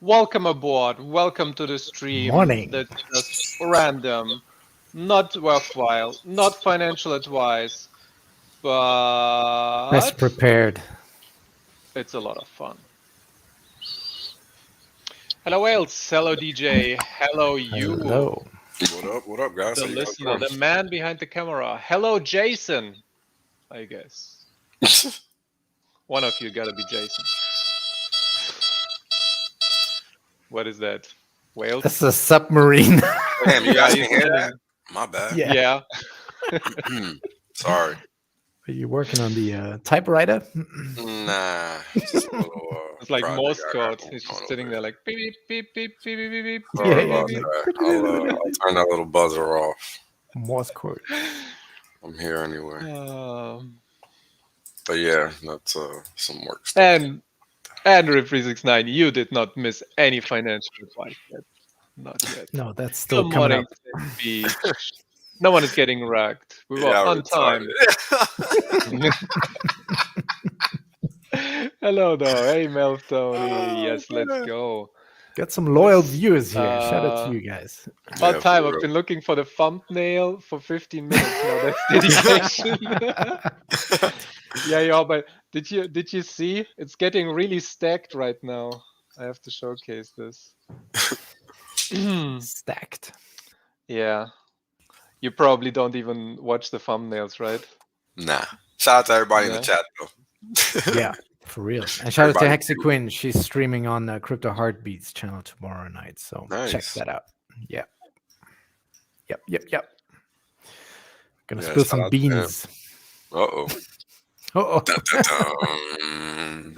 Welcome aboard. Welcome to the stream. Morning. That's just random, not worthwhile, not financial advice, but Best prepared. it's a lot of fun. Hello, Wales. Hello, DJ. Hello, you. Hello. What up, guys? The How you guys listener, doing? the man behind the camera. Hello, Jason. I guess. One of you gotta be Jason. What is that? Wales? That's a submarine. Damn, you guys he's can hear that? sending- My bad. Yeah. Yeah. Sorry. Are you working on the typewriter? Nah. Just a little, It's like project Morse I got code. going He's just on sitting over there like beep, beep, beep, beep, beep, beep, beep. Sorry Yeah, about yeah. that. I'll turn that little buzzer off. Morse code. I'm here anyway. Um, But yeah, that's some work stuff. and Andrew 369, you did not miss any financial advice yet. Not yet. No, that's still Good coming morning, up. Beach. No one is getting wrecked. We were Yeah, on time. retarded. Hello, though. Hey, Melv Tony. Yes, let's go. Got some loyal viewers here. Shout out to you guys. About Yeah, time. for I've real. been looking for the thumbnail for 15 minutes now. That's dedication. Yeah, but did you see? It's getting really stacked right now. I have to showcase this. Stacked. Yeah. You probably don't even watch the thumbnails, right? Nah. Shout out to everybody in Yeah. the chat, though. Yeah, for real. And shout out to Everybody Hexicans. She's streaming on Crypto Heartbeats channel tomorrow night. So check Nice. that out. Yeah. Yep. Gonna Yeah, spill shout some out to him. beans. Uh-oh. Oh, Dun-dun-dun.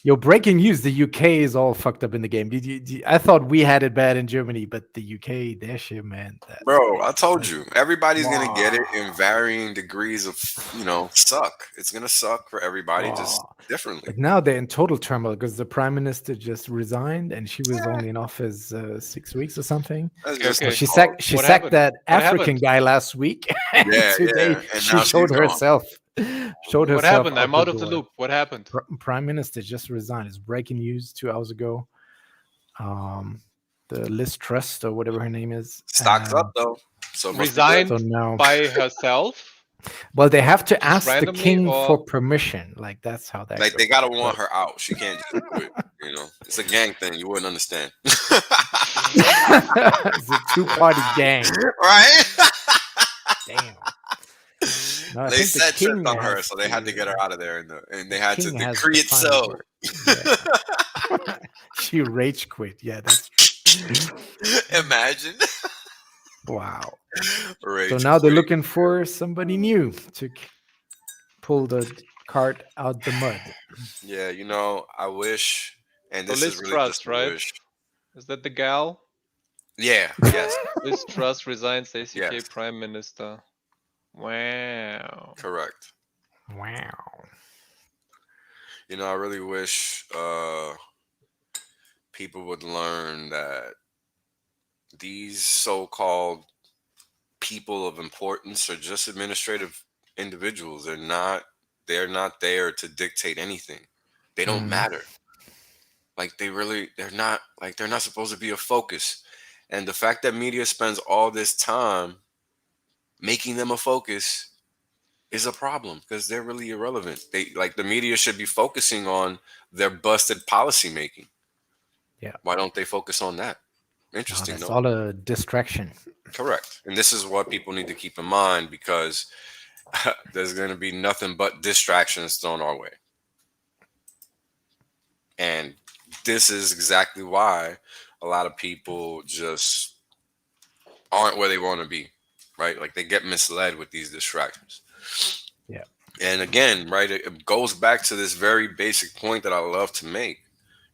yo, breaking news: the UK is all fucked up in the game. I thought we had it bad in Germany, but the UK, their shit, man. Bro, I told you, everybody's gonna get it Wow. in varying degrees of, suck. It's gonna suck for everybody, just Wow. differently. But now they're in total turmoil because the prime minister just resigned, and she was only in office 6 weeks or something. That's just Okay. the She talk. sacked. She What sacked happened? that What African happened? guy last week. And Yeah, today yeah. And she now showed she's gone. herself. Showed What herself. happened? I'm out of the door. loop. What happened? Prime Minister just resigned. It's breaking news 2 hours ago. The Liz Trust or whatever her name is. Stocks and up though, so it must be Resigned good. So now, by herself? well, they have to ask the randomly, king or- for permission. Like that's how that. Like goes. they gotta want her out. She can't just do it. It's a gang thing. You wouldn't understand, It's a two-party gang. right? Damn. No, I They think the said king tripped on her, has so they had to get her out of there, and they had to king has decree the it final so. word. Yeah. She rage quit. Yeah, that's Imagine. wow. Rage So now they're quit. looking for somebody new to pull the cart out the mud. Yeah, I wish, and So this Liz is really Truss, just a right? wish. Is that the gal? Yeah, yes, Liz Truss resigns ACK Yes. Prime Minister. Wow. correct. Wow. I really wish people would learn that these so-called people of importance are just administrative individuals. They're not there to dictate anything. They don't matter. Like they're not supposed to be a focus. And the fact that media spends all this time making them a focus is a problem because they're really irrelevant. The media should be focusing on their busted policy making. Yeah. Why don't they focus on that? Interesting, That's no? all a distraction. Correct. And this is what people need to keep in mind because there's going to be nothing but distractions thrown our way. And this is exactly why a lot of people just aren't where they want to be, right? Like they get misled with these distractions. Yeah. And again, right, it goes back to this very basic point that I love to make.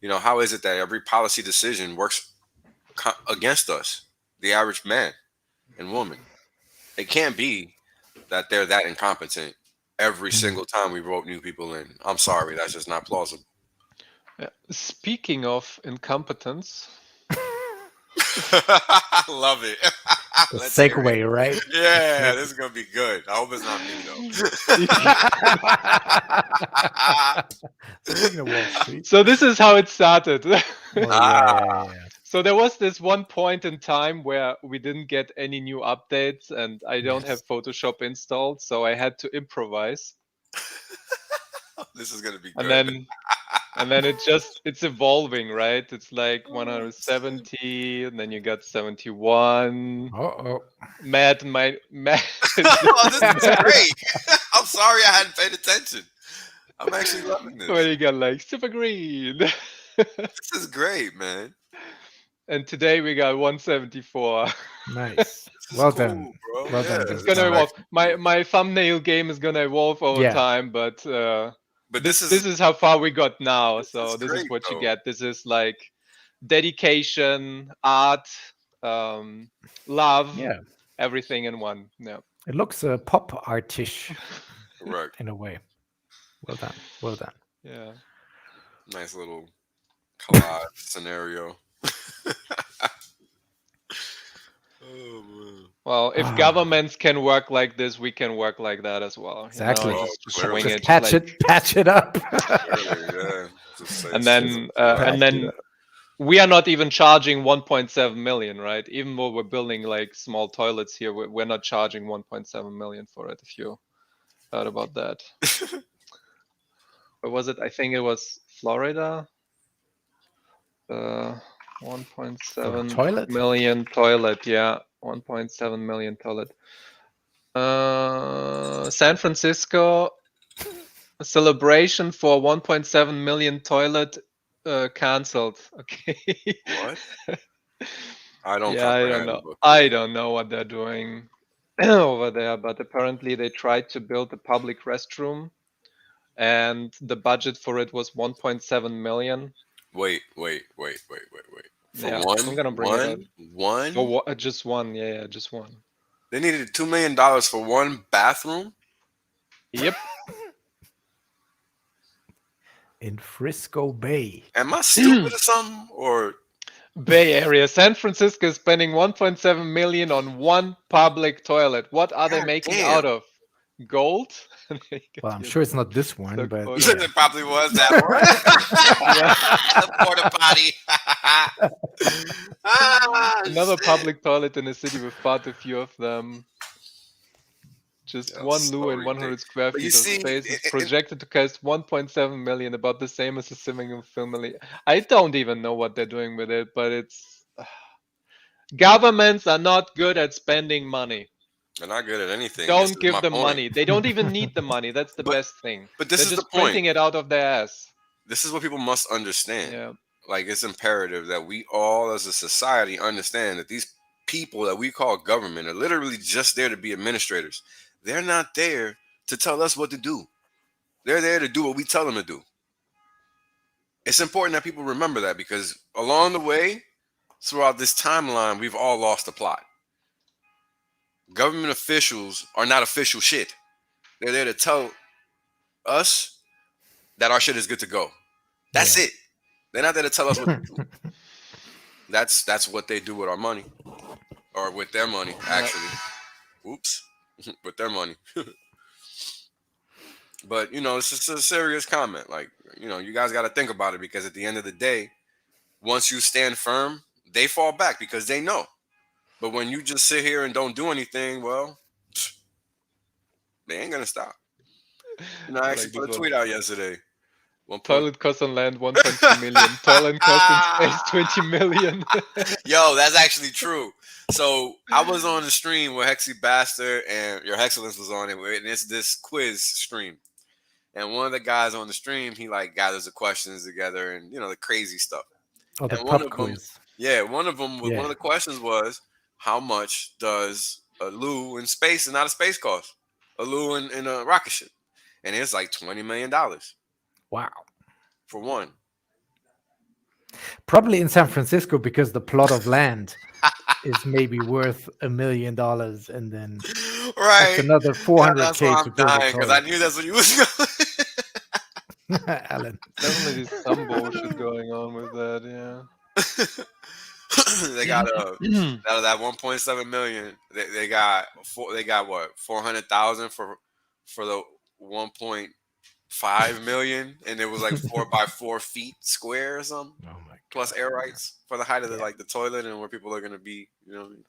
How is it that every policy decision works against us, the average man and woman? It can't be that they're that incompetent every single time we vote new people in. I'm sorry, that's just not plausible. Speaking of incompetence, I love it. The Let's hear it. segue, right? Yeah, this is gonna be good. I hope it's not me though. Speaking of Wall Street. So this is how it started. Oh, yeah. So there was this one point in time where we didn't get any new updates, and I don't have Photoshop installed, so I had to improvise. This is gonna be good. And then it's evolving, right? It's like 170, and then you got 71. Uh-oh. Matt. Oh, this is great. I'm sorry I hadn't paid attention. I'm actually loving this. Where you got like super green. This is great, man. And today we got 174. Nice. This is Well cool, done. bro. Well done, Yeah, It's Joseph. gonna I'm evolve. actually- My thumbnail game is gonna evolve over Yeah. time, but this this is how far we got now. this So is this is great, what you though. get. This is like dedication, art, love, Yeah. everything in one. Yeah. It looks pop artish Correct. in a way. Well done. Well done. Yeah. Nice little collage scenario. Oh man. Well, if governments can work like this, we can work like that as well. Exactly. Oh, Just clearly. swing Just it. patch it up. Clearly, yeah. Just say And shit. then we are not even charging 1.7 million, right? Even though we're building like small toilets here, we're not charging 1.7 million for it. If you heard about that, or was it? I think it was Florida. 1.7 toilet? million toilet. Yeah, 1.7 million toilet. San Francisco, a celebration for 1.7 million toilet cancelled. Okay. What? I don't. Yeah, I don't comprehend, know. but- I don't know what they're doing over there, but apparently they tried to build a public restroom, and the budget for it was 1.7 million. Wait. For Yeah, one, I'm gonna bring it up. one. For just one, yeah, just one. They needed $2 million for one bathroom. Yep. In Frisco Bay. Am I stupid or something? Or Bay Area, San Francisco is spending 1.7 million on one public toilet. What are they God making damn. out of? Gold? Well, I'm sure it's not this one, So but cool. it probably was that one. Porta potty. Another public toilet in a city with far too few of them. Just Yeah, one so loo and 100 square But feet you of see, space is it- projected to cost 1.7 million, about the same as a swimming family. I don't even know what they're doing with it, but it's governments are not good at spending money. They're not good at anything. This Don't is give my them point. money. They don't even need the money. That's the But- best thing. But this They're is just the point. printing it out of their ass. This is what people must understand. Yeah. Like, it's imperative that we all as a society understand that these people that we call government are literally just there to be administrators. They're not there to tell us what to do. They're there to do what we tell them to do. It's important that people remember that, because along the way, throughout this timeline, we've all lost the plot. Government officials are not official shit. They're there to tell us that our shit is good to go. That's it. They're not there to tell us what to do. That's what they do with our money, or with their money, actually. Oops, with their money. But it's just a serious comment. Like, you guys got to think about it, because at the end of the day, once you stand firm, they fall back because they know. But when you just sit here and don't do anything, well, they ain't gonna stop. I actually like put a this tweet out yesterday. Toilet cost on land 1.2 million. Toilet cost in space 20 million. Yo, that's actually true. So I was on the stream with Hexy Bastard and Your Excellence was on it, and it's this quiz stream. And one of the guys on the stream, he like gathers the questions together and the crazy stuff. Oh, the And one pub of them- quiz. Yeah, one of them. Yeah. One of the questions was, how much does a loo in space and not a space cost? A loo in a rocket ship, and it's like $20 million Wow. for one. Probably in San Francisco, because the plot of land is maybe worth $1 million, and then Right. that's another That's 400K why to I'm build dying, a because I toilet. knew that's what you was going. Alan. Definitely some bullshit going on with that, yeah. they got out of that 1.7 million. They got what 400,000 for the 1.5 million, and it was like 4 by 4 feet square or something. Oh my god! Plus air rights for the height of the toilet and where people are gonna be. You know what I mean?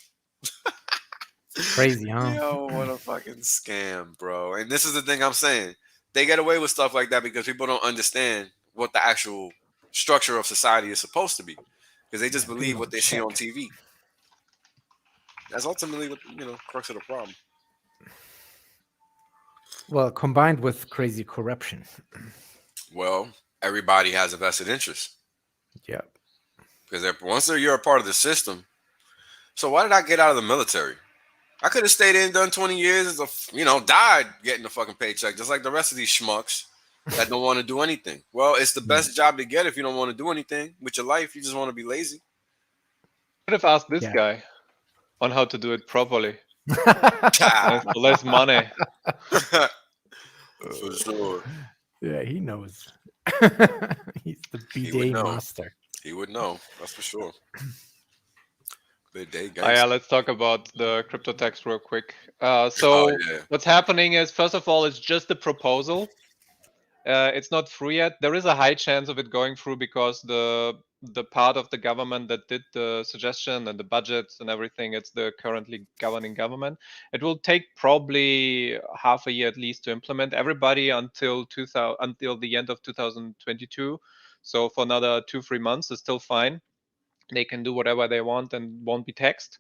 Crazy, huh? Yo, what a fucking scam, bro. And this is the thing I'm saying. They get away with stuff like that because people don't understand what the actual structure of society is supposed to be. Because they just believe what they see on TV. That's ultimately what, crux of the problem. Well, combined with crazy corruption. Well, everybody has a vested interest. Yeah. Because once you're a part of the system. So why did I get out of the military? I could have stayed in, done 20 years, died getting a fucking paycheck, just like the rest of these schmucks that don't want to do anything. Well, it's the best job to get if you don't want to do anything with your life. You just want to be lazy. Could have asked this guy on how to do it properly. For less money. For sure. Yeah, he knows. He's the bidet master. He would know. That's for sure. Yeah, let's talk about the crypto tax real quick. What's happening is, first of all, it's just a proposal. It's not through yet. There is a high chance of it going through because the part of the government that did the suggestion and the budgets and everything, it's the currently governing government. It will take probably half a year at least to implement. Everybody until the end of 2022. So for another 2-3 months is still fine. They can do whatever they want and won't be taxed.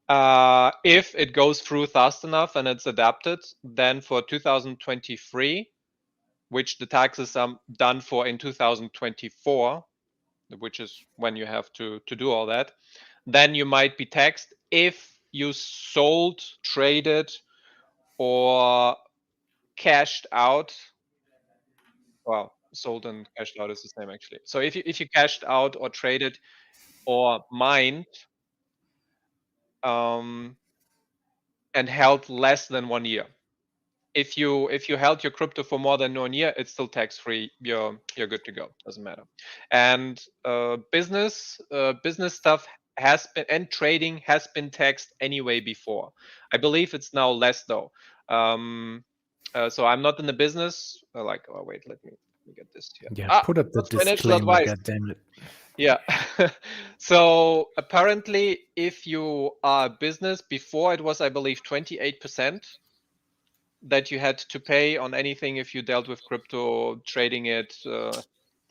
If it goes through fast enough and it's adapted, then for 2023, which the taxes are done for in 2024, which is when you have to do all that, then you might be taxed if you sold, traded, or cashed out. Well, sold and cashed out is the same actually. So if you cashed out or traded or mined and held less than 1 year. If you held your crypto for more than 1 year, it's still tax free. You're good to go. Doesn't matter. And business stuff has been, and trading has been taxed anyway before. I believe it's now less though. So I'm not in the business. Wait, let me get this here. Yeah, put up the disclaimer. God damn it. Yeah. So apparently, if you are a business, before it was, I believe, 28% that you had to pay on anything if you dealt with crypto, trading it,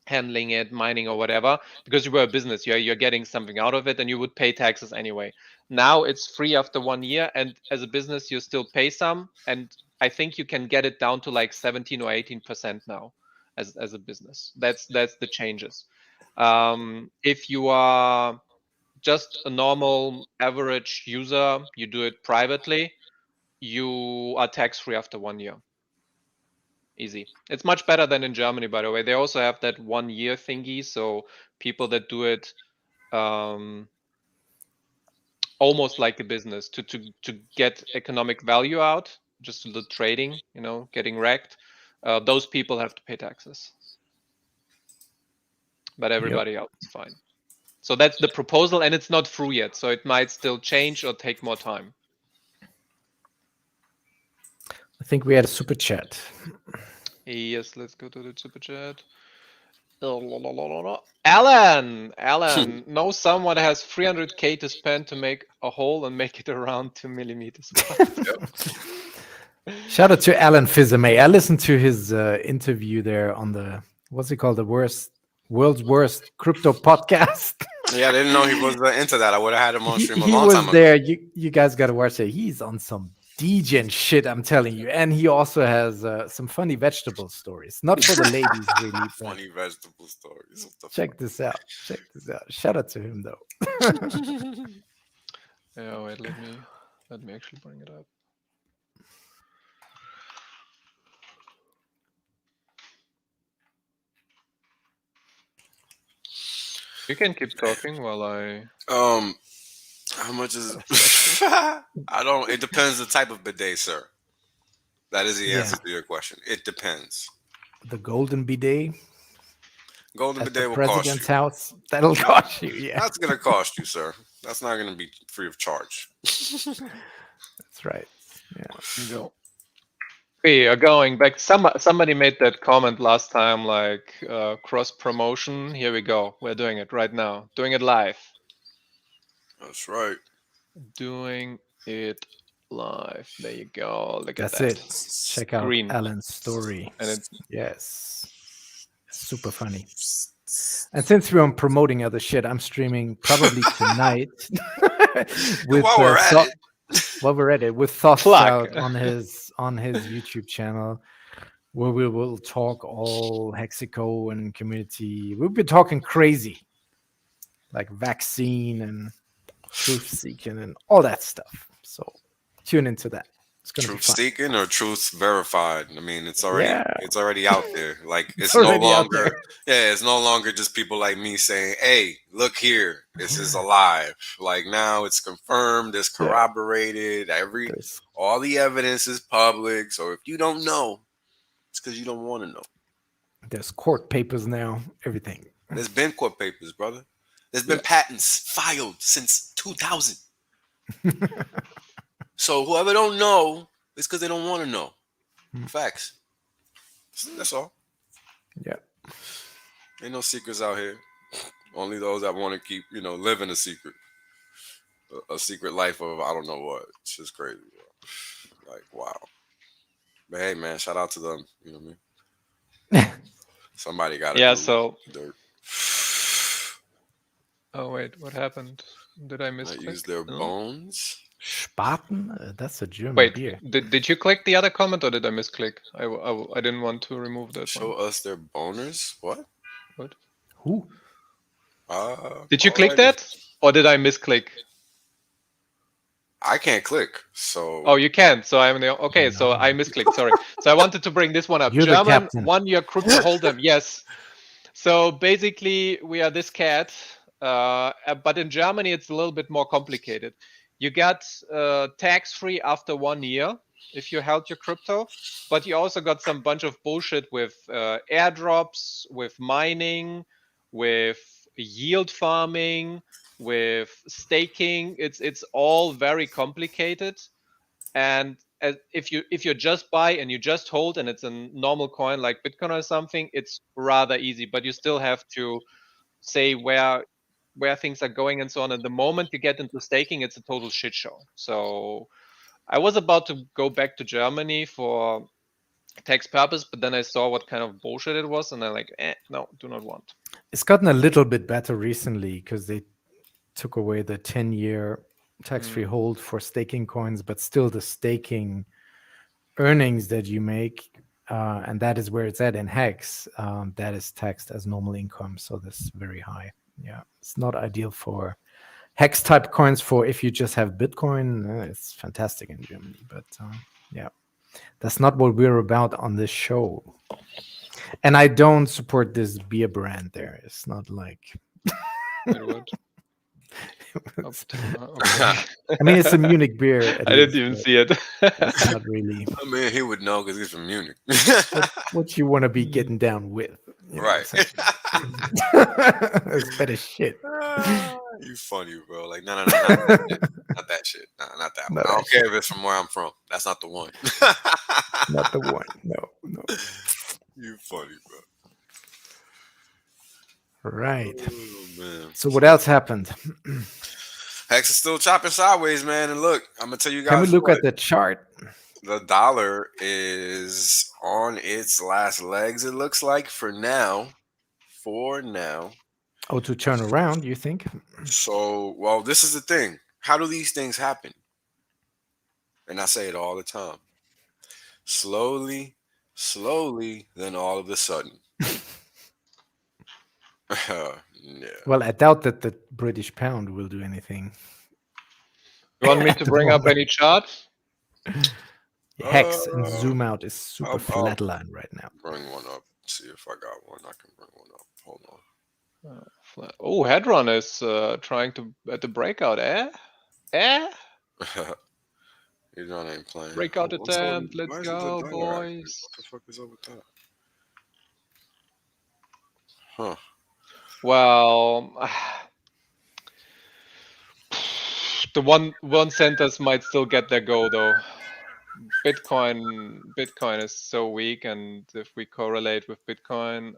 handling it, mining or whatever, because you were a business. You're getting something out of it, and you would pay taxes anyway. Now it's free after 1 year, and as a business, you still pay some. And I think you can get it down to like 17 or 18% now, as a business. That's the changes. If you are just a normal average user, you do it privately, you are tax-free after 1 year. Easy. It's much better than in Germany, by the way. They also have that 1 year thingy, so people that do it almost like a business to get economic value out, just the trading, getting wrecked, those people have to pay taxes. But everybody else is fine. So that's the proposal, and it's not through yet, so it might still change or take more time. I think we had a super chat. Yes, let's go to the super chat. Alan, know someone has 300k to spend to make a hole and make it around 2 millimeters. Shout out to Alan Fizame. I listened to his interview there on the, what's it called? The world's worst crypto podcast. Yeah, I didn't know he was into that. I would have had him on stream a long time ago. He was there. You guys got to watch it. He's on some degen shit, I'm telling you. And he also has some funny vegetable stories. Not for the ladies, really. Funny vegetable stories. Check this out. Shout out to him, though. Yeah, wait, let me actually bring it up. You can keep talking while I... How much is it? It depends the type of bidet, sir. That is the answer to your question. It depends. The golden bidet? Golden at bidet the will cost president's you. house. That'll cost you. Yeah, That's gonna cost you, sir. That's not gonna be free of charge. that's right. Yeah. Go. We are going back. Somebody made that comment last time, like cross promotion. Here we go. We're doing it right now. Doing it live. That's right. Doing it live. There you go. Look That's at that. it. Check out Screen. Alan's story. And it, Yes. Super funny. And since we're on promoting other shit, I'm streaming probably tonight with While we're at it, while we're at it, with Thoughts Plug. out on his YouTube channel, where we will talk all Hexico and community. We'll be talking crazy, like vaccine and truth seeking and all that stuff. So tune into that. It's gonna truth be fun. seeking or truth verified. I mean, it's already Yeah. it's already out there. Like it's It's no already out longer it's no longer just people like me saying, "Hey, look here, this is alive." Like now it's confirmed, it's Yeah. corroborated. There's- All the evidence is public. So if you don't know, it's because you don't want to know. There's court papers now. Everything. There's been court papers, brother. There's been patents filed since 2000. So whoever don't know, it's because they don't want to know. Facts. That's all. Yeah. Ain't no secrets out here. Only those that want to keep, living a secret. A secret life of I don't know what. It's just crazy, bro. Like, wow. But hey, man, shout out to them. You know what I mean? Somebody got to so. dirt. Oh wait, what happened? Did I miss? Use their bones. Spaten? That's a German Wait, beer. did you click the other comment or did I misclick? I didn't want to remove that Show one. us their boners? What? Who? Did you click that? Or did I misclick? I can't click, so... Oh, you can. So I'm the... Okay, so I misclicked, sorry. So I wanted to bring this one up. You're the German, captain. 1 year crypto hold'em, yes. So basically, we are this cat. But in Germany, it's a little bit more complicated. You got tax-free after 1 year if you held your crypto, but you also got some bunch of bullshit with airdrops, with mining, with yield farming, with staking. It's all very complicated. And if you just buy and you just hold and it's a normal coin like Bitcoin or something, it's rather easy, but you still have to say where things are going and so on. And the moment you get into staking, it's a total shit show. So I was about to go back to Germany for tax purpose, but then I saw what kind of bullshit it was, and I'm like, no, do not want. It's gotten a little bit better recently because they took away the 10-year tax-free hold for staking coins, but still the staking earnings that you make, and that is where it's at in Hex, that is taxed as normal income. So this is very high. Yeah, it's not ideal for Hex type coins. For if you just have Bitcoin, it's fantastic in Germany. But yeah, that's not what we're about on this show. And I don't support this beer brand there. It's not like... Okay. I mean, it's a Munich beer. I didn't even see it. It's not really. I mean, he would know because he's from Munich. what you want to be getting down with. Right. It's better shit. You funny, bro. Like, no, not that shit. No, not that one. I don't care if it's from where I'm from. That's not the one. Not the one. No. You funny, bro. Right. Oh, man. So what else happened? Hex is still chopping sideways, man. And look, I'm gonna tell you guys. Can we look at the chart? The dollar is on its last legs, it looks like, for now. Oh, to turn around, you think? So, well, this is the thing. How do these things happen? And I say it all the time. Slowly, then all of a sudden. Yeah. Well, I doubt that the British pound will do anything. You want me to bring up any charts? Hex and zoom out is super flatline right now. Bring one up. See if I got one. I can bring one up. Hold on. Oh, Hedron is trying to at the breakout, Hedron ain't playing. Breakout attempt. Let's go, boys. What the fuck is up with that? Huh. Well, the one centers might still get their go though. Bitcoin is so weak, and if we correlate with Bitcoin,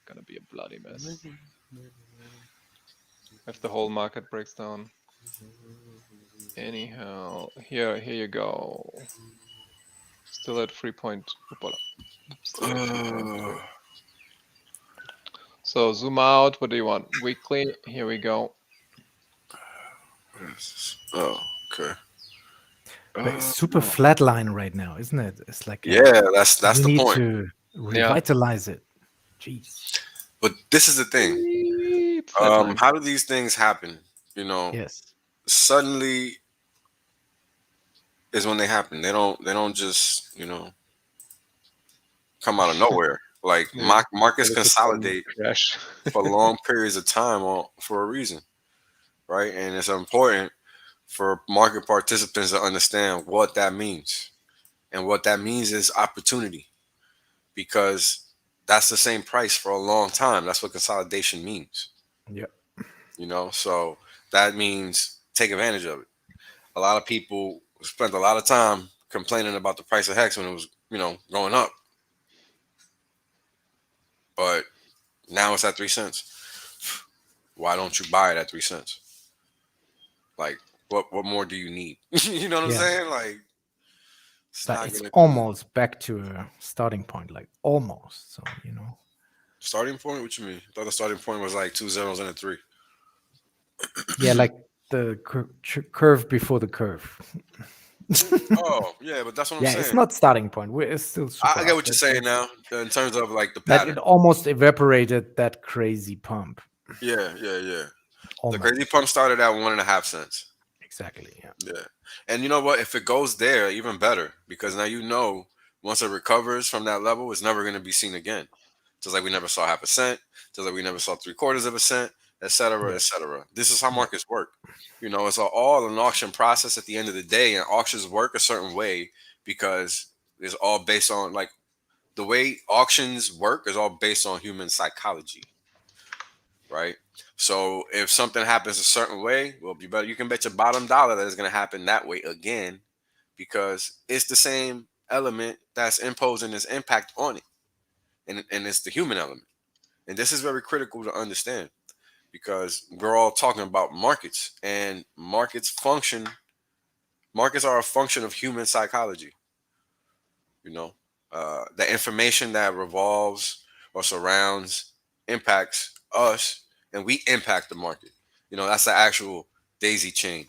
gonna be a bloody mess if the whole market breaks down. Anyhow, here you go. Still at 3 point. Still at 3.2. So zoom out. What do you want? Weekly. Here we go. Oh, okay. But it's super flat line right now, isn't it? It's like yeah, that's we the need point. to revitalize it. Jeez. But this is the thing. Flatline. How do these things happen? You know, Yes. suddenly is when they happen. They don't just come out of nowhere. Like Yeah, markets that is a sudden consolidate crash. for long periods of time for a reason, right? And it's important for market participants to understand what that means. And what that means is opportunity, because that's the same price for a long time. That's what consolidation means. Yeah. So that means take advantage of it. A lot of people spent a lot of time complaining about the price of Hex when it was, going up. But now it's at 3 cents. Why don't you buy it at 3 cents? Like, what more do you need? You know what I'm saying? Like, It's almost back to a starting point, like almost. So, Starting point? What you mean? I thought the starting point was like 2 zeros and a 3. Yeah, like the curve before the curve. Oh, yeah, but that's what I'm saying. It's not starting point. It's still super I get what you're saying now in terms of like the pattern. That it almost evaporated that crazy pump. Yeah. Almost. The crazy pump started at 1.5 cents. Exactly. Yeah. And you know what? If it goes there, even better, because now once it recovers from that level, it's never going to be seen again. Just like we never saw 0.5 cent, just like we never saw 3/4 cent, etc., etc. This is how markets work. It's all an auction process at the end of the day, and auctions work a certain way because it's all based on like the way auctions work is all based on human psychology, right? So if something happens a certain way, well, you can bet your bottom dollar that it's going to happen that way again, because it's the same element that's imposing this impact on it, and it's the human element. And this is very critical to understand, because we're all talking about markets, and markets are a function of human psychology. The information that revolves or surrounds impacts us, and we impact the market. That's the actual daisy chain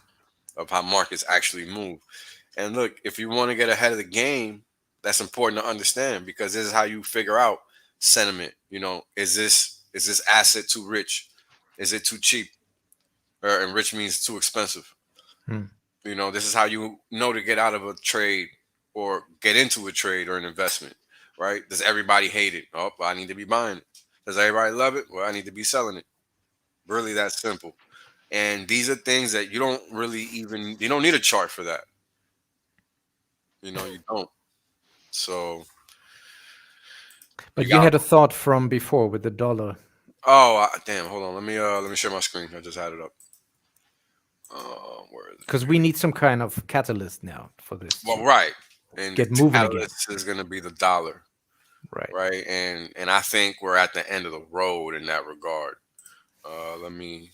of how markets actually move. And look, if you want to get ahead of the game, that's important to understand, because this is how you figure out sentiment. Is this asset too rich? Is it too cheap? And rich means too expensive. This is how you know to get out of a trade or get into a trade or an investment, right? Does everybody hate it? Oh, I need to be buying it. Does everybody love it? Well, I need to be selling it. Really that simple. And these are things that you don't need a chart for that. You don't. So. But you had a thought from before with the dollar. Oh, damn. Hold on. Let me share my screen. I just had it up. Where is it? Because we need some kind of catalyst now for this. Well, right. And get moving again. Catalyst is going to be the dollar. Right. And I think we're at the end of the road in that regard. Let me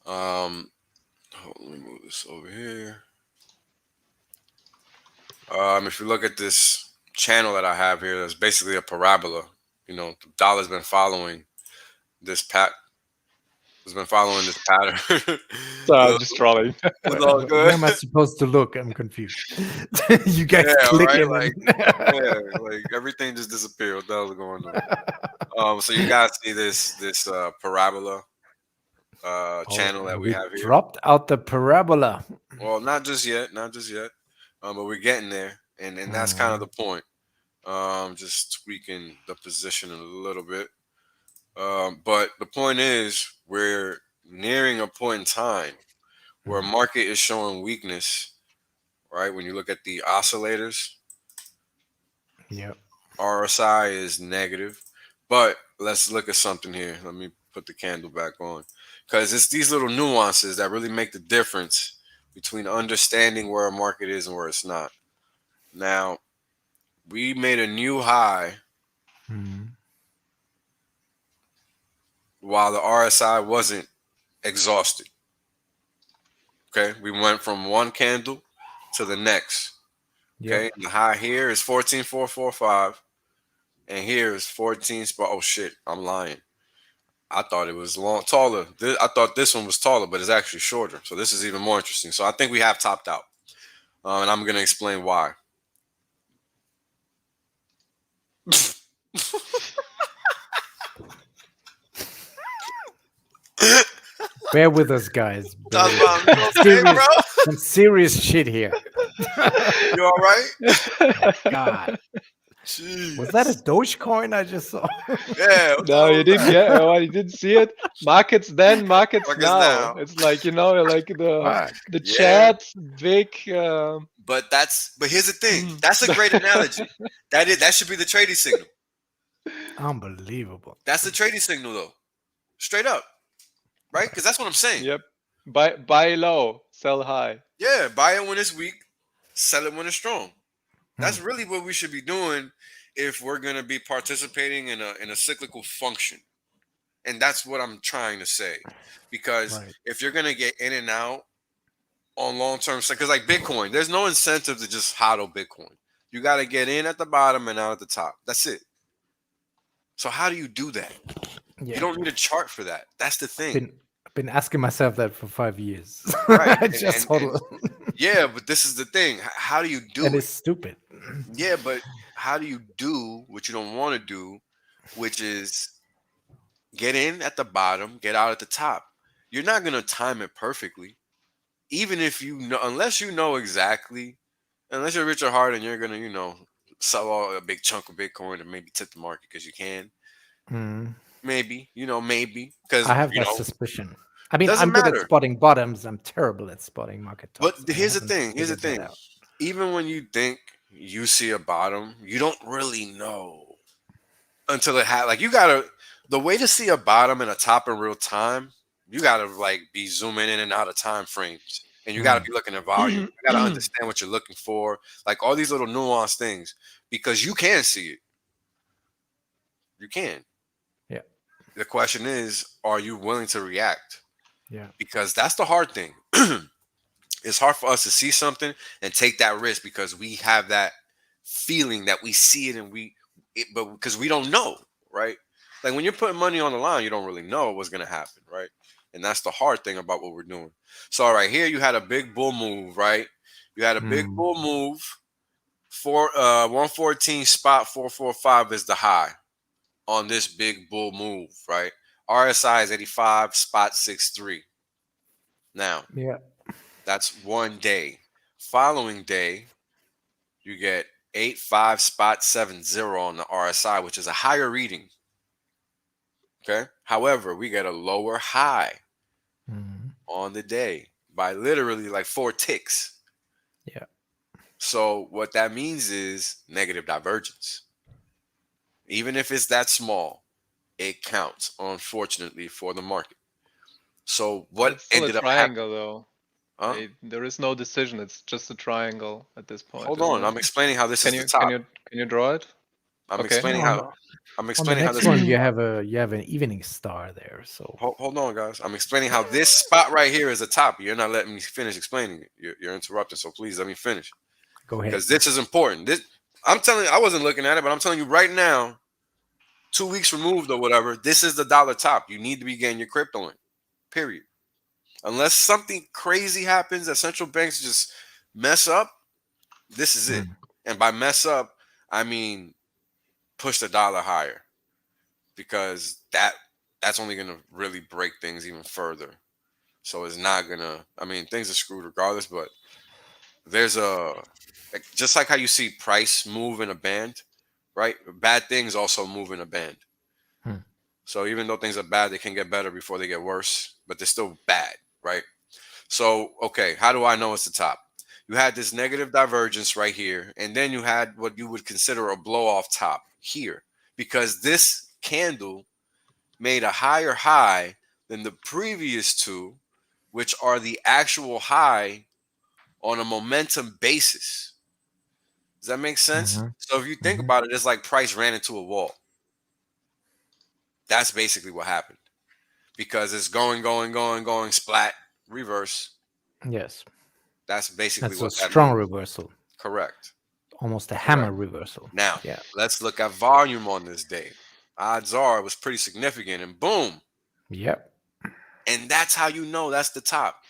let me move this over here. If you look at this channel that I have here, that's basically a parabola. The dollar's been following this pattern. Just trolling. Where am I supposed to look? I'm confused. You guys clicking. Right? Like everything just disappeared. What the hell is going on? So you guys see this parabola channel that we have here. Dropped out the parabola. Well, not just yet. But we're getting there, and that's kind of the point. Just tweaking the position a little bit. But the point is, we're nearing a point in time where market is showing weakness, right? When you look at the oscillators, Yeah. RSI is negative. But let's look at something here. Let me put the candle back on. Because it's these little nuances that really make the difference between understanding where a market is and where it's not. Now, we made a new high while the RSI wasn't exhausted. Okay, we went from one candle to the next. Okay, the high here is 14,445, and here is 14 spot. Oh shit, I'm lying. I thought it was taller. I thought this one was taller, but it's actually shorter. So this is even more interesting. So I think we have topped out, and I'm gonna explain why. Bear with us, guys. Bear with us. You okay, bro? Some serious shit here. You all right? God. Jeez. Was that a Dogecoin I just saw? Yeah. No, you didn't get. Oh, you didn't see it. Markets then, markets now. now. It's like, you know, like the Fuck. chat big. But here's the thing. That's a great analogy. That should be the trading signal. Unbelievable. That's the trading signal, though. Straight up, right? Because that's what I'm saying. Yep. Buy low, sell high. Yeah, buy it when it's weak, sell it when it's strong. That's really what we should be doing if we're going to be participating in a cyclical function. And that's what I'm trying to say. Because if you're going to get in and out on long-term, because like Bitcoin, there's no incentive to just hodl Bitcoin. You got to get in at the bottom and out at the top. That's it. So how do you do that? Yeah. You don't need a chart for that. That's the thing. I've been asking myself that for 5 years. Right. Yeah, but this is the thing. How do you do it? It's stupid. Yeah, but how do you do what you don't want to do, which is get in at the bottom, get out at the top? You're not going to time it perfectly. Even if you know, unless you know exactly, unless you're Richard Hart and you're going to, sell a big chunk of Bitcoin and maybe tip the market because you can. Maybe, maybe. Because I have that suspicion. I mean, I'm good at spotting bottoms. I'm terrible at spotting market tops. But here's the thing. Even when you think you see a bottom, you don't really know until it had the way to see a bottom and a top in real time, you gotta be zooming in and out of time frames. And you gotta be looking at volume. You gotta understand what you're looking for. Like all these little nuanced things. Because you can see it. You can. Yeah. The question is, are you willing to react? Yeah. Because that's the hard thing. It's hard for us to see something and take that risk because we have that feeling that we see it but because we don't know, right? Like when you're putting money on the line, you don't really know what's going to happen, right? And that's the hard thing about what we're doing. So, all right, here you had a big bull move, right? You had a big bull move. 114 spot 445 is the high on this big bull move, right? RSI is 85 spot 63. Now, that's one day. Following day, you get 85 spot 70 on the RSI, which is a higher reading. Okay. However, we get a lower high on the day by literally 4 ticks. Yeah. So what that means is negative divergence. Even if it's that small, it counts, unfortunately, for the market. So what it's still ended a up triangle, though. Huh? There is no decision. It's just a triangle at this point. Hold on, I'm explaining how this is the top. Can you draw it? I'm explaining how. I'm explaining on the next one. You have an evening star there. So hold on, guys. I'm explaining how this spot right here is the top. You're not letting me finish explaining it. You're interrupting. So please let me finish. Go ahead. Because this is important. I'm telling you, I wasn't looking at it, but I'm telling you right now, 2 weeks removed or whatever, this is the dollar top. You need to be getting your crypto in. Period. Unless something crazy happens that central banks just mess up, this is it. And by mess up, I mean push the dollar higher, because that's only going to really break things even further. So it's not going to, I mean, things are screwed regardless, but there's just like how you see price move in a band, right? Bad things also move in a band. So even though things are bad, they can get better before they get worse, but they're still bad, right? So, okay, how do I know it's the top? You had this negative divergence right here, and then you had what you would consider a blow off top here, because this candle made a higher high than the previous two, which are the actual high on a momentum basis. Does that make sense? Mm-hmm. So if you think Mm-hmm. about it, it's like price ran into a wall. That's basically what happened, because it's going, splat, reverse. Yes. That's basically That's a what that strong means. reversal. Correct. Almost a Correct. hammer reversal. Now, Yeah. let's look at volume on this day. Odds are it was pretty significant, and boom. Yep. And that's how you know that's the top.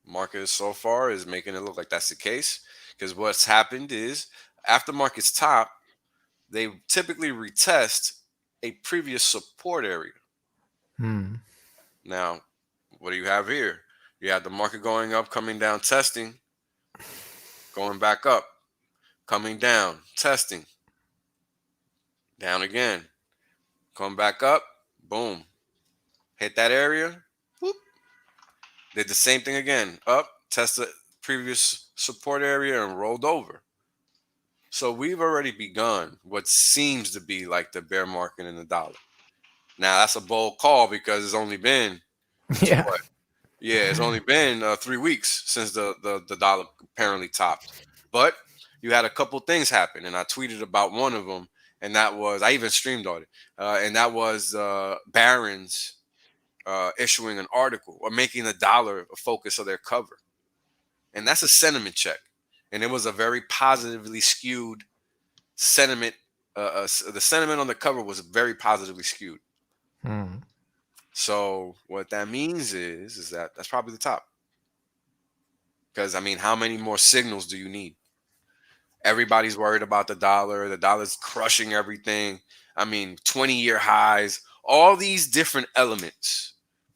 Market so far is making it look like that's the case, because what's happened is after market's top, they typically retest a previous support area. Hmm. Now, what do you have here? You have the market going up, coming down, testing, going back up, coming down, testing, down again, come back up, boom, hit that area, whoop, did the same thing again, up, test the previous support area and rolled over. So we've already begun what seems to be like the bear market in the dollar. Now that's a bold call, because it's only been Yeah. what? Yeah, it's only been 3 weeks since the dollar apparently topped. But you had a couple things happen, and I tweeted about one of them, and that was, I even streamed on it, and that was Barron's issuing an article or making the dollar a focus of their cover, and that's a sentiment check, and it was a very positively skewed sentiment. The sentiment on the cover was very positively skewed. Hmm. So what that means is that that's probably the top. Because, I mean, how many more signals do you need? Everybody's worried about the dollar. The dollar's crushing everything. I mean, 20-year highs, all these different elements,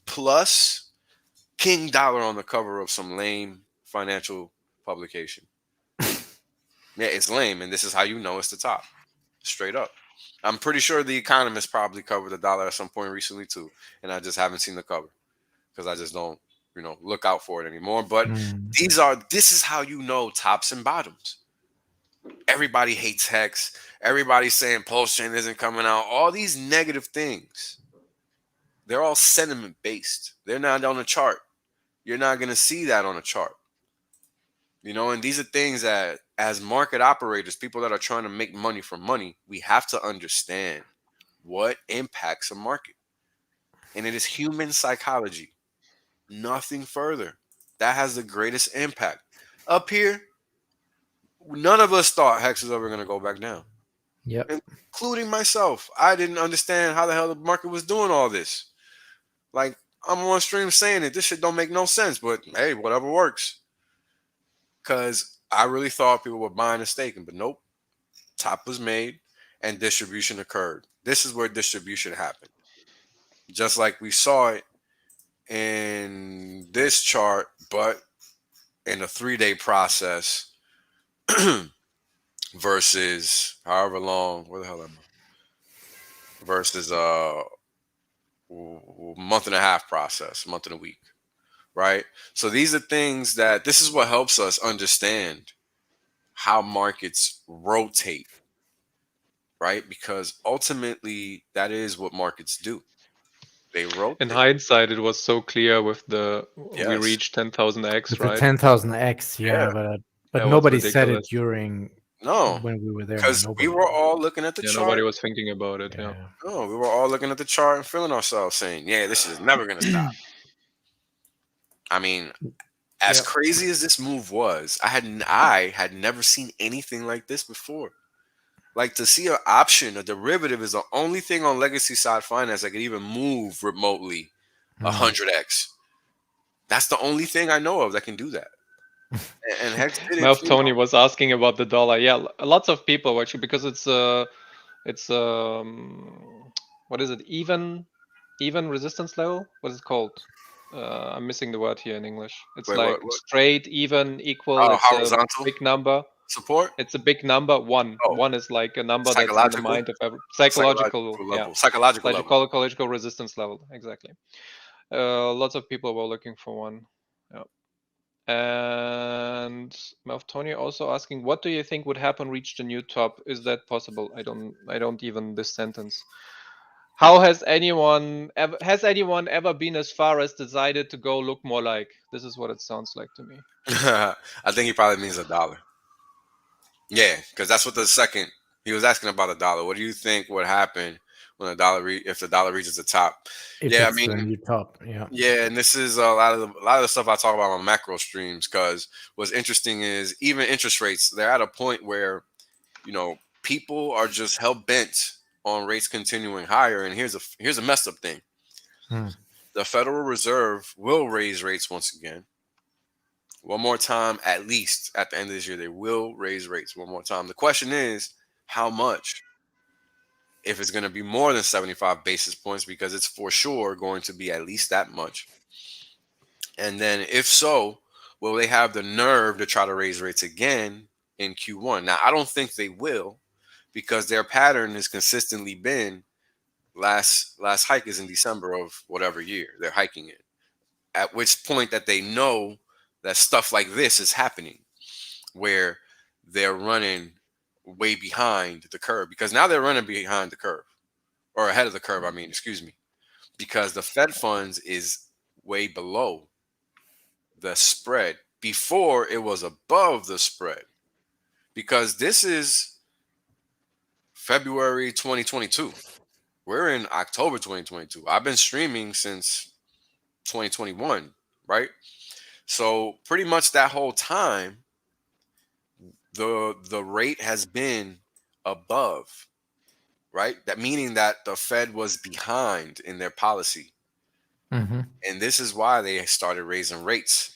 plus King Dollar on the cover of some lame financial publication. Yeah, it's lame, and this is how you know it's the top. Straight up. I'm pretty sure The Economist probably covered the dollar at some point recently too, and I just haven't seen the cover because I just don't, look out for it anymore. But Hmm. this is how you know tops and bottoms. Everybody hates Hex. Everybody's saying Pulse Chain isn't coming out. All these negative things, they're all sentiment based. They're not on a chart. You're not going to see that on a chart. And these are things that, as market operators, people that are trying to make money from money, we have to understand what impacts a market. And it is human psychology. Nothing further. That has the greatest impact. Up here, none of us thought Hex was ever going to go back down. Yep. Including myself. I didn't understand how the hell the market was doing all this. Like, I'm on stream saying it. This shit don't make no sense. But, hey, whatever works. Because I really thought people were buying and staking. But nope. Top was made and distribution occurred. This is where distribution happened. Just like we saw it in this chart, but in a 3-day process versus however long, where the hell am I? Versus month and a half process, month and a week, right? So these are things that, this is what helps us understand how markets rotate, right? Because ultimately that is what markets do. They rotate. In hindsight, it was so clear with we Yes. reached 10,000x, With right? the 10,000x, yeah, Yeah. but That was nobody said it ridiculous. during No, when we were there. because we Nobody. were all looking at the Yeah, chart. nobody was thinking about it. Yeah. No, we were all looking at the chart and feeling ourselves saying, yeah, this is never going to stop. I mean, as Yep. crazy as this move was, I had never seen anything like this before. Like, to see an option, a derivative, is the only thing on legacy side finance that could even move remotely 100x. That's the only thing I know of that can do that. And Hex did it. Melv Tony was asking about the dollar. Yeah, lots of people actually, because it's what is it? Even resistance level? What is it called? I'm missing the word here in English. It's Wait, like what? straight, even, equal. Oh, It's a horizontal big number. support. It's a big number. One. Oh. One is like a number that's in the Psychological? mind of every psychological level. yeah, Psychological level. psychological resistance level. Exactly. Lots of people were looking for one. Yeah. And Malftoni also asking, what do you think would happen? Reach the new top? Is that possible? I don't even this sentence. How has anyone ever been as far as decided to go look more like? This is what it sounds like to me. I think he probably means $1. Yeah, because that's what he was asking about $1. What do you think would happen when if the dollar reaches the top? If Yeah, I it's the mean, new top, yeah. yeah, and this is a lot of the stuff I talk about on macro streams. Because what's interesting is even interest rates, they're at a point where people are just hell bent on rates continuing higher. And here's a messed up thing: the Federal Reserve will raise rates once again. One more time, at least at the end of this year, they will raise rates one more time. The question is, how much? If it's going to be more than 75 basis points, because it's for sure going to be at least that much. And then if so, will they have the nerve to try to raise rates again in Q1? Now, I don't think they will, because their pattern has consistently been last hike is in December of whatever year they're hiking it. At which point that they know that stuff like this is happening, where they're running way behind the curve, because now they're running behind the curve, or ahead of the curve. I mean, excuse me, because the Fed funds is way below the spread. Before it was above the spread, because this is February 2022. We're in October 2022. I've been streaming since 2021, right? So pretty much that whole time, the rate has been above, right? That meaning that the Fed was behind in their policy. And this is why they started raising rates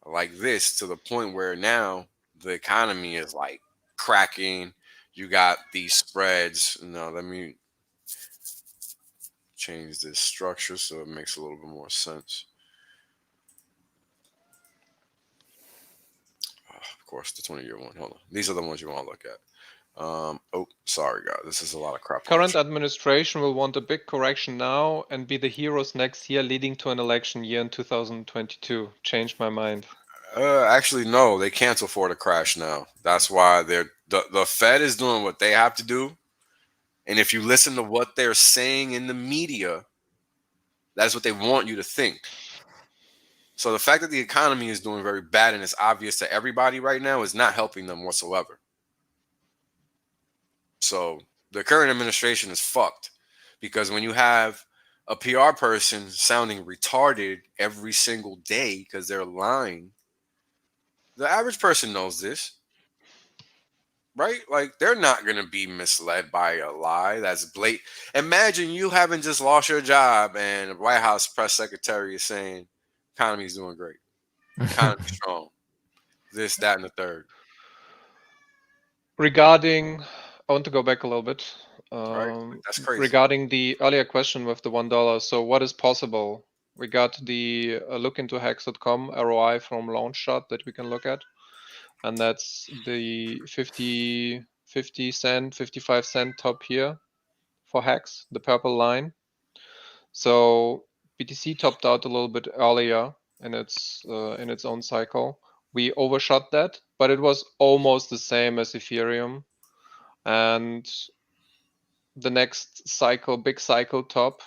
like this, to the point where now the economy is like cracking. You got these spreads. Now, let me change this structure so it makes a little bit more sense. Of course, the 20-year one. Hold on. These are the ones you want to look at. Oh, sorry, guys. This is a lot of crap. Current administration will want a big correction now and be the heroes next year, leading to an election year in 2022. Changed my mind. Actually, no. They can't afford a crash now. That's why the Fed is doing what they have to do. And if you listen to what they're saying in the media, that's what they want you to think. So the fact that the economy is doing very bad and it's obvious to everybody right now is not helping them whatsoever. So the current administration is fucked, because when you have a PR person sounding retarded every single day because they're lying, the average person knows this, right? Like, they're not going to be misled by a lie that's blatant. Imagine you having just lost your job and the White House press secretary is saying economy is doing great, economy strong, this, that, and the third. Regarding, I want to go back a little bit. Right? That's crazy. Regarding the earlier question with the $1, so what is possible? We got the look into hex.com ROI from launch shot that we can look at, and that's the 50 cent, 55 cent top here for hex, the purple line. So BTC topped out a little bit earlier in its own cycle. We overshot that, but it was almost the same as Ethereum. And the next cycle, big cycle top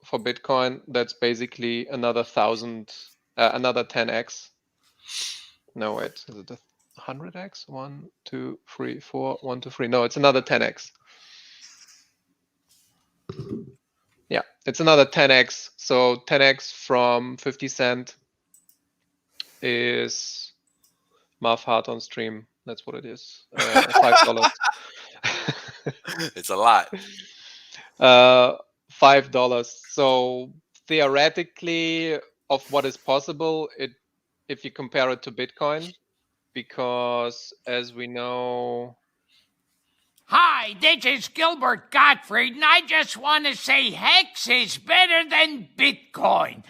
for Bitcoin, that's basically another 10x. No, wait, is it a 100x? 1, 2, 3, 4, 1, 2, 3. No, it's another 10x. Yeah, it's another 10x. So 10x from 50 cent is Marv Hart on stream. That's what it is. $5. It's a lot. $5. So theoretically, of what is possible, if you compare it to Bitcoin, because as we know. Hi, this is Gilbert Gottfried, and I just want to say Hex is better than Bitcoin.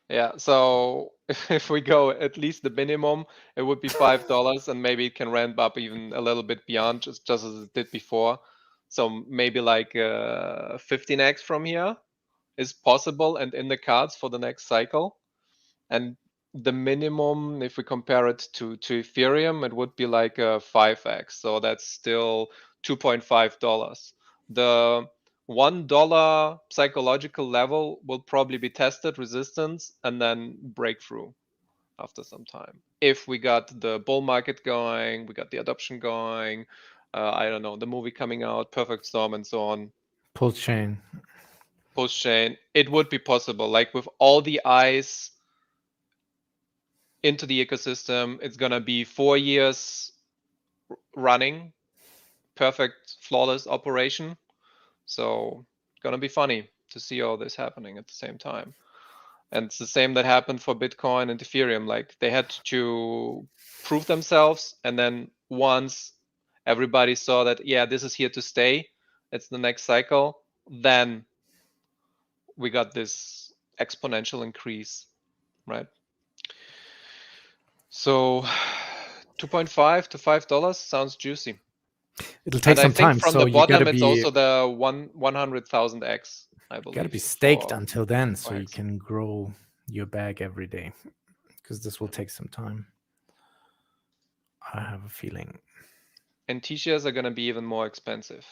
Yeah, so if we go at least the minimum, it would be $5, and maybe it can ramp up even a little bit beyond, just as it did before. So maybe like 15x from here is possible and in the cards for the next cycle. And the minimum, if we compare it to Ethereum, it would be like a 5x. So that's still $2.5. The $1 psychological level will probably be tested, resistance, and then breakthrough after some time. If we got the bull market going, we got the adoption going, I don't know, the movie coming out, Perfect Storm and so on, Pulse chain. post chain, it would be possible. Like with all the eyes into the ecosystem, it's gonna be 4 years running, perfect, flawless operation. So it's gonna be funny to see all this happening at the same time. And it's the same that happened for Bitcoin and Ethereum. Like they had to prove themselves, and then once everybody saw that, yeah, this is here to stay, it's the next cycle, then we got this exponential increase, right? So 2.5 to $5 sounds juicy. It'll take And I some think time, from so the you gotta bottom, it's be also the 100,000x, I believe. gotta be staked for until then, so you Hex. can grow your bag every day, because this will take some time. I have a feeling. And T-shares are gonna be even more expensive.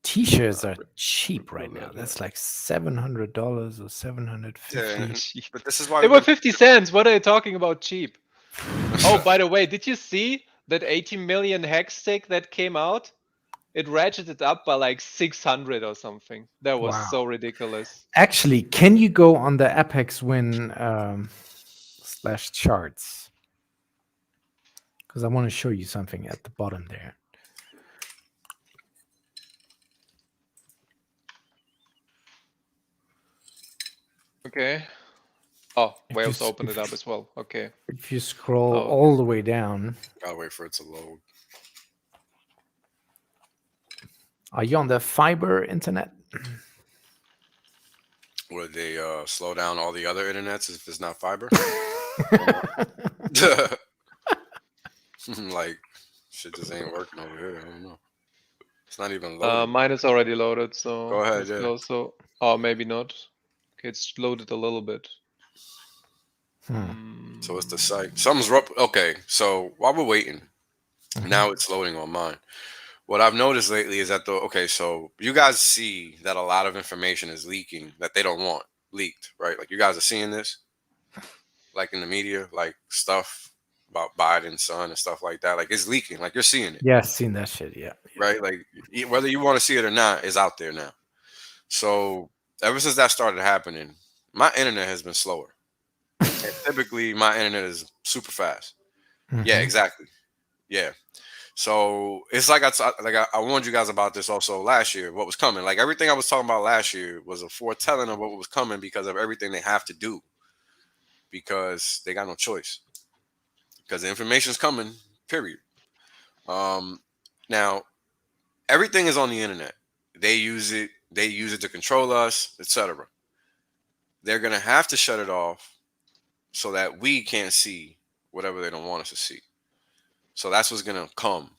T-shirts are cheap right now. That's like $700 or $750. Yeah, but this is why They we've were been- 50 cents. What are you talking about cheap? Oh, by the way, did you see that 80 million hex stick that came out? It ratcheted up by like 600 or something. That was Wow. so ridiculous. Actually, can you go on the Up HEX Win /charts? Because I want to show you something at the bottom there. Okay. Oh, If Wales you s- opened it if- up as well. Okay. If you scroll Oh, all the way down, Gotta wait for it to load. are you on the fiber internet? Would they slow down all the other internets if it's not fiber? Like, shit just ain't working over here. I don't know. It's not even loading. mine is already loaded, so Go ahead, let's yeah. go. So, oh, maybe not. Okay, it's loaded a little bit. So it's the site. Something's rough. Okay, so while we're waiting, now it's loading on mine. What I've noticed lately is that so you guys see that a lot of information is leaking that they don't want leaked, right? Like you guys are seeing this, like in the media, like stuff about Biden's son and stuff like that. Like it's leaking, like you're seeing it. Yeah, I've seen that shit. Yeah. Right? Like whether you want to see it or not, is out there now. So ever since that started happening, my internet has been slower. And typically, my internet is super fast. Yeah, exactly. Yeah. So it's like I warned you guys about this also last year. What was coming? Like everything I was talking about last year was a foretelling of what was coming because of everything they have to do. Because they got no choice. Because the information's coming. Period. Now, everything is on the internet. They use it. They use it to control us, etc. They're gonna have to shut it off so that we can't see whatever they don't want us to see. So that's what's gonna come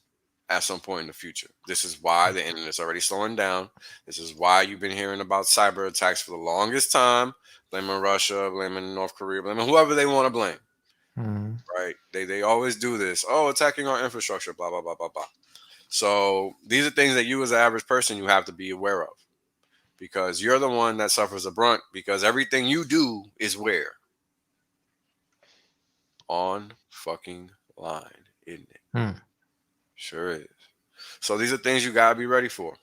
at some point in the future. This is why the internet's already slowing down. This is why you've been hearing about cyber attacks for the longest time, blaming Russia, blaming North Korea, blaming whoever they want to blame. Right? They always do this. Oh, attacking our infrastructure, blah, blah, blah, blah, blah. So these are things that you as an average person, you have to be aware of. Because you're the one that suffers the brunt because everything you do is where? On fucking line, isn't it? Sure is. So these are things you gotta be ready for.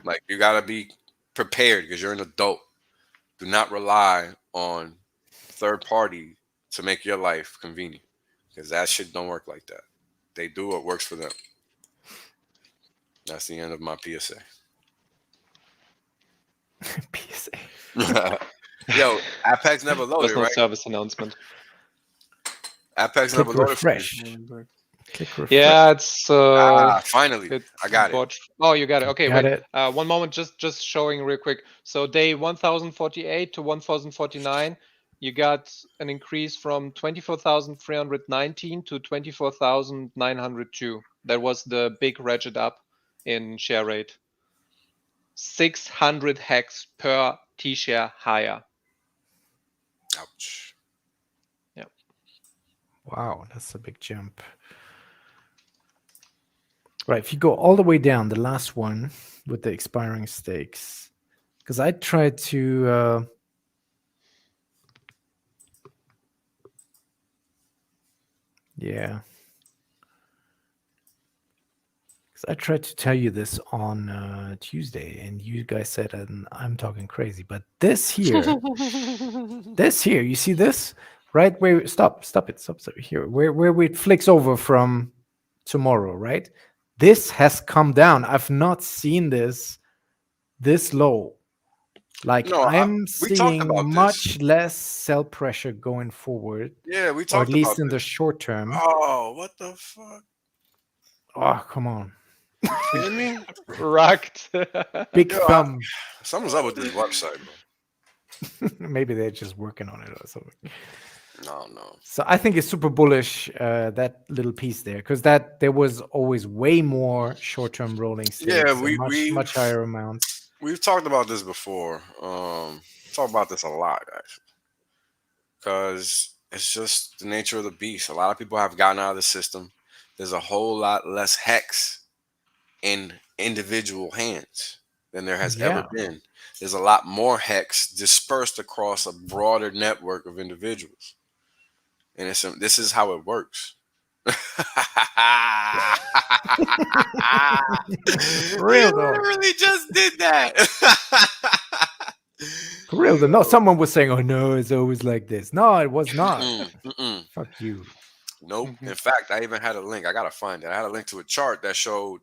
Like you gotta be prepared because you're an adult. Do not rely on third party to make your life convenient because that shit don't work like that. They do what works for them. That's the end of my PSA. PSA. Yo, Up HEX never loaded, Personal right? service announcement. Up HEX Click never loaded. refresh. Click refresh. Yeah, it's Finally, it's I got it. botched. Oh, you got it. Okay, Got wait. it. One moment, just showing real quick. So day 1048 to 1049, you got an increase from 24,319 to 24,902. That was the big ratchet up in share rate. 600 hex per T-share higher. Ouch. Wow, that's a big jump. Right, if you go all the way down, the last one with the expiring stakes, because I tried to yeah. Because I tried to tell you this on Tuesday, and you guys said I'm talking crazy. But this here, you see this? Right where stop here, where it flicks over from tomorrow, right? This has come down. I've not seen this low. Like No, I'm we talked seeing about much this. less sell pressure going forward, Yeah, we or at talked least about in the this. short term. Oh, what the fuck? Oh, come on. You kidding me? Rocked. Big Yo, thumb. something's up with this website, bro. Maybe they're just working on it or something. No. So I think it's super bullish, that little piece there, because that there was always way more short-term rolling stakes, Yeah, much higher amounts. we've talked about this before. Talk about this a lot, actually, because it's just the nature of the beast. A lot of people have gotten out of the system. There's a whole lot less hex in individual hands than there has ever Yeah. been. There's a lot more hex dispersed across a broader network of individuals, and this is how it works. For real He though. literally just did that. For real though. No, someone was saying, "Oh no, it's always like this." No, it was not. Fuck you. Nope. In fact, I even had a link. I gotta find it. I had a link to a chart that showed.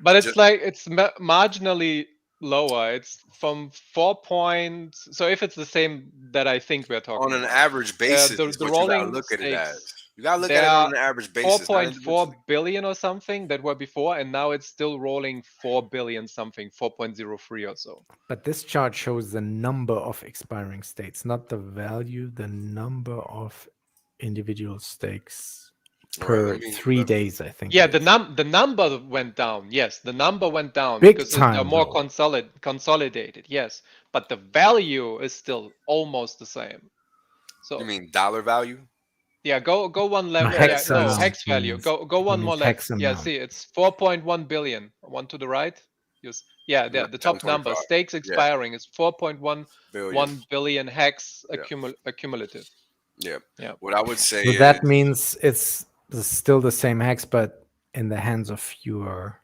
But it's Just- like it's marginally lower. It's from 4 points. So if it's the same that I think we're talking on an about, average basis, the is what you gotta rolling look at it as. stakes, You gotta look there at it on are an average basis, not individually. 4.4 billion or something that were before, and now it's still rolling 4 billion something, 4.03 or so. But this chart shows the number of expiring states, not the value, the number of individual stakes All per right, 3 days, I think. Yeah, it the is. the number went down. Yes, the number went down Big because they're time, more though. consolidated. Yes, but the value is still almost the same. So You mean dollar value? yeah, go one No, level. hex Yeah, no, amount. hex he value. means. Go He one means more hex left. Yeah, amount. see, it's 4.1 billion. One to the right. Yes. Yeah, the top number. 1025. Stakes Yeah. expiring is 4.1 Billion. billion hex Yeah. accumulative. Yeah. Yeah. What I would say So is that means it's still the same hex, but in the hands of fewer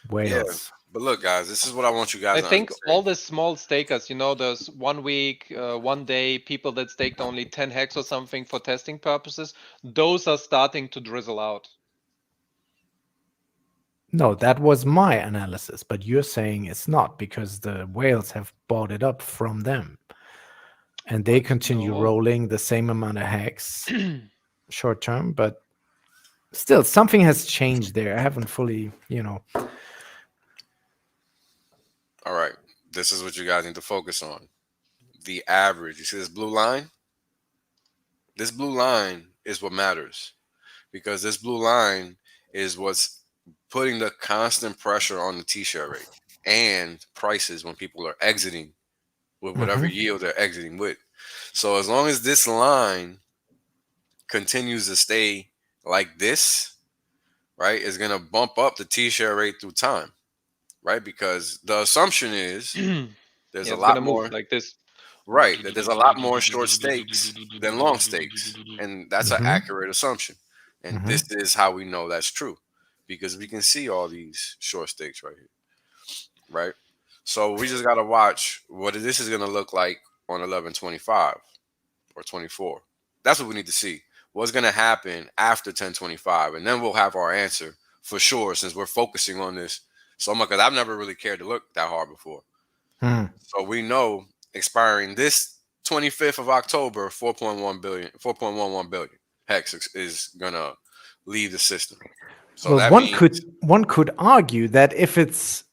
whales. but look, guys, this is what I want you guys I to think understand. all the small stakers, you know, those 1 week, 1 day people that staked only 10 hex or something for testing purposes, those are starting to drizzle out. No, that was my analysis, but you're saying it's not because the whales have bought it up from them. And they continue No. rolling the same amount of hex short term, but still something has changed there. I haven't fully, All right. This is what you guys need to focus on. The average. You see this blue line? This blue line is what matters, because this blue line is what's putting the constant pressure on the T-share rate and prices when people are exiting with whatever yield they're exiting with. So as long as this line continues to stay like this, right, is going to bump up the T-share rate through time, right? Because the assumption is there's a lot more move like this. Right, that there's a lot more short stakes than long stakes, and that's an accurate assumption. And this is how we know that's true, because we can see all these short stakes right here, right? So we just gotta watch what this is gonna look like on 11/25 or 24. That's what we need to see. What's gonna happen after 10/25, and then we'll have our answer for sure, since we're focusing on this so much. Because I've never really cared to look that hard before, so we know. Expiring this 25th of October, 4.1 billion, 4.11 billion hex is gonna leave the system. So well, that one means could argue that if it's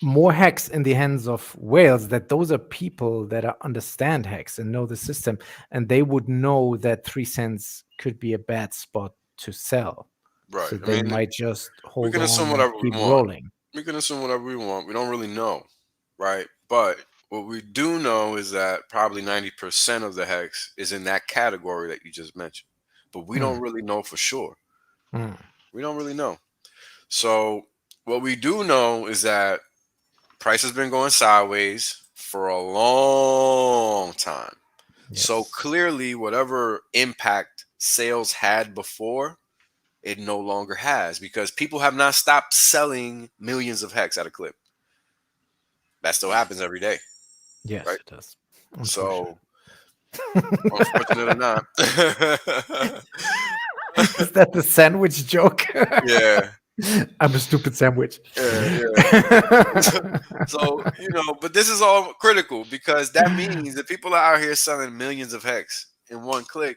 more hex in the hands of whales, that those are people that understand hex and know the system, and they would know that 3 cents could be a bad spot to sell. right. So they might just hold we can on assume and whatever we keep want. rolling. We can assume whatever we want. We don't really know, right? But What we do know is that probably 90% of the hex is in that category that you just mentioned, but we don't really know for sure. We don't really know. So what we do know is that price has been going sideways for a long time. So clearly, whatever impact sales had before, it no longer has, because people have not stopped selling millions of hex at a clip. That still happens every day. Yes, right? it does. So, unfortunate or not. Is that the sandwich joke? Yeah. I'm a stupid sandwich. Yeah. So, but this is all critical, because that means that people are out here selling millions of hex in one click.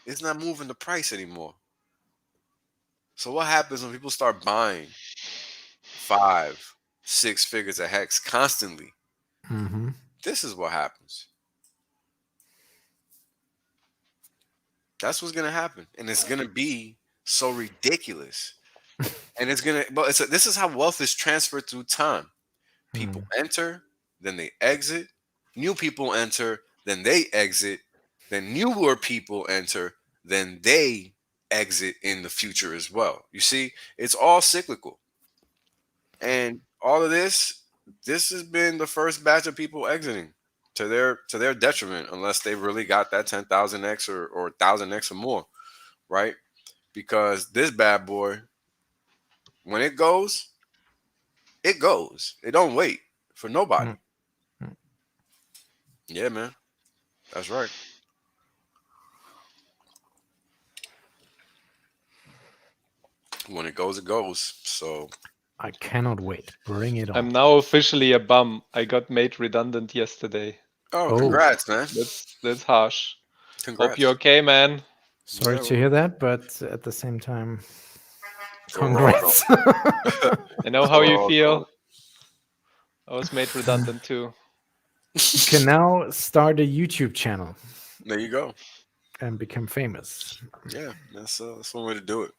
It's not moving the price anymore. So what happens when people start buying 5, 6 figures of hex constantly? This is what happens. That's what's gonna happen, and it's gonna be so ridiculous. And it's gonna, but this is how wealth is transferred through time. People enter, then they exit. New people enter, then they exit. Then newer people enter, then they exit in the future as well. You see, it's all cyclical. And all of this has been the first batch of people exiting to their detriment, unless they really got that 10,000x or 1,000x or more, right? Because this bad boy, when it goes, it goes. It don't wait for nobody. Yeah, man. That's right. When it goes, it goes. So I cannot wait. Bring it on. I'm now officially a bum. I got made redundant yesterday. Oh, congrats, man. That's harsh. Congrats. Hope you're okay, man. Sorry to hear that, but at the same time, So congrats. I know how you feel. I was made redundant too. You can now start a YouTube channel There you go. and become famous. Yeah, that's one way to do it.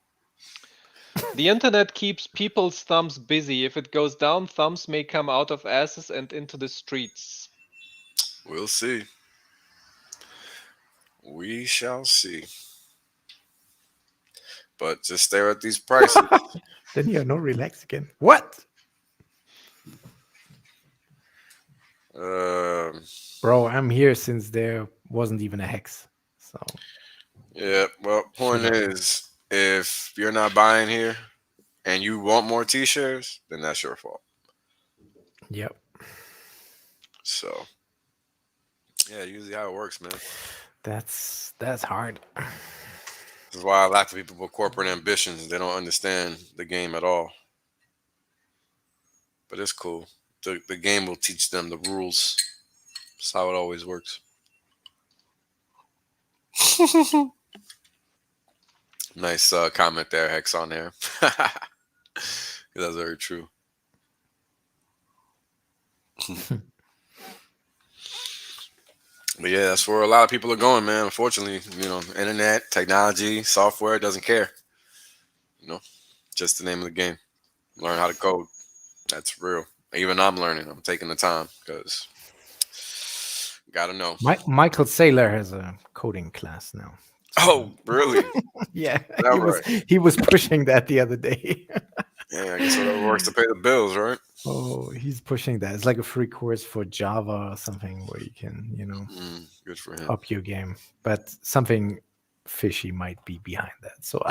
The internet keeps people's thumbs busy. If it goes down, thumbs may come out of asses and into the streets. We'll see. We shall see. But just stare at these prices. Then you have no relax again. What? Bro, I'm here since there wasn't even a hex. So Yeah, well, point is, if you're not buying here and you want more T-shares, then that's your fault. Yep. So yeah, usually how it works, man. That's hard. This is why I laugh at people with corporate ambitions. They don't understand the game at all. But it's cool. The game will teach them the rules. That's how it always works. Nice comment there, Hex, on there. That's very true. But yeah, that's where a lot of people are going, man. Unfortunately, internet, technology, software doesn't care. Just the name of the game. Learn how to code. That's real. Even I'm learning. I'm taking the time because gotta know. Michael Saylor has a coding class now. Oh, really? Yeah, Right. he was pushing that the other day. Yeah, I guess whatever works to pay the bills, right? Oh, he's pushing that. It's like a free course for Java or something where you can, good for him. up your game. But something fishy might be behind that. So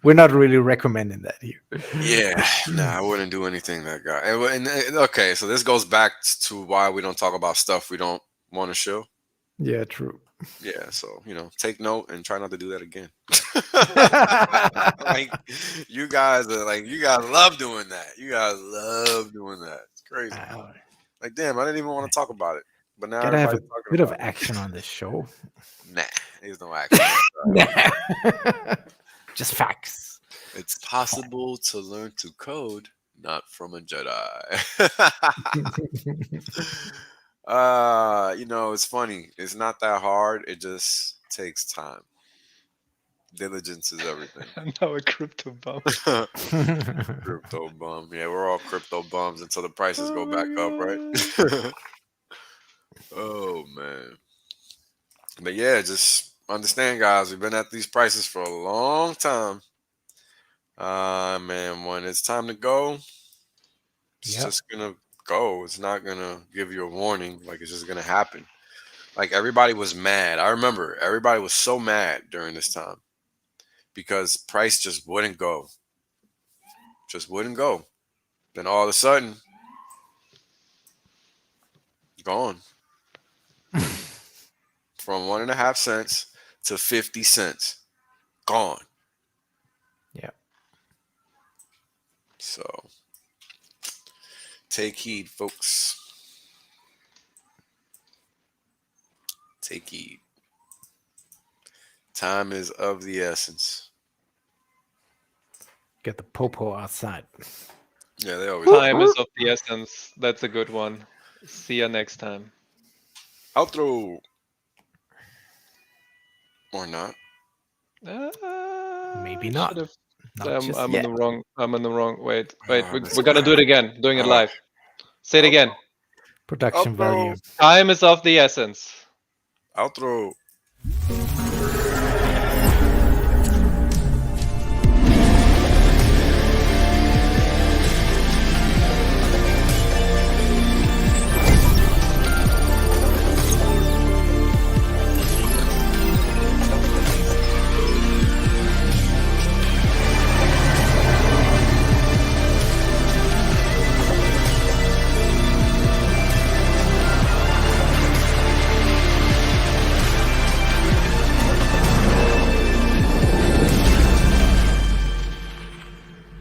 we're not really recommending that here. Yeah, I wouldn't do anything that guy. Okay, so this goes back to why we don't talk about stuff we don't want to show. Yeah, true. Yeah, so take note and try not to do that again. You guys love doing that. You guys love doing that. It's crazy. Like, damn, I didn't even want to talk about it, but now gotta have a everybody's talking bit of about it. action on this show. Nah, there's no action. Just facts. It's possible to learn to code, not from a Jedi. It's funny. It's not that hard. It just takes time. Diligence is everything. I'm now a crypto bum. Crypto bum. Yeah, we're all crypto bums until the prices go back up, right? Oh man. But yeah, just understand, guys. We've been at these prices for a long time. Man, when it's time to go, it's Yep. just gonna go. It's not gonna give you a warning. Like it's just gonna happen. Like everybody was mad. I remember everybody was so mad during this time because price just wouldn't go. Just wouldn't go. Then all of a sudden, gone. From 1.5 cents to 50 cents. Gone. Yeah. So take heed, folks. Take heed. Time is of the essence. Get the popo outside. Yeah, they always Time is of the essence. That's a good one. See you next time. outro. Or not. Maybe not. Should've- Not just I'm yet. in the wrong. I'm in the wrong. Wait. This We're gonna do it again. Doing it live. Say it again. Production Outro. value. Time is of the essence. Outro.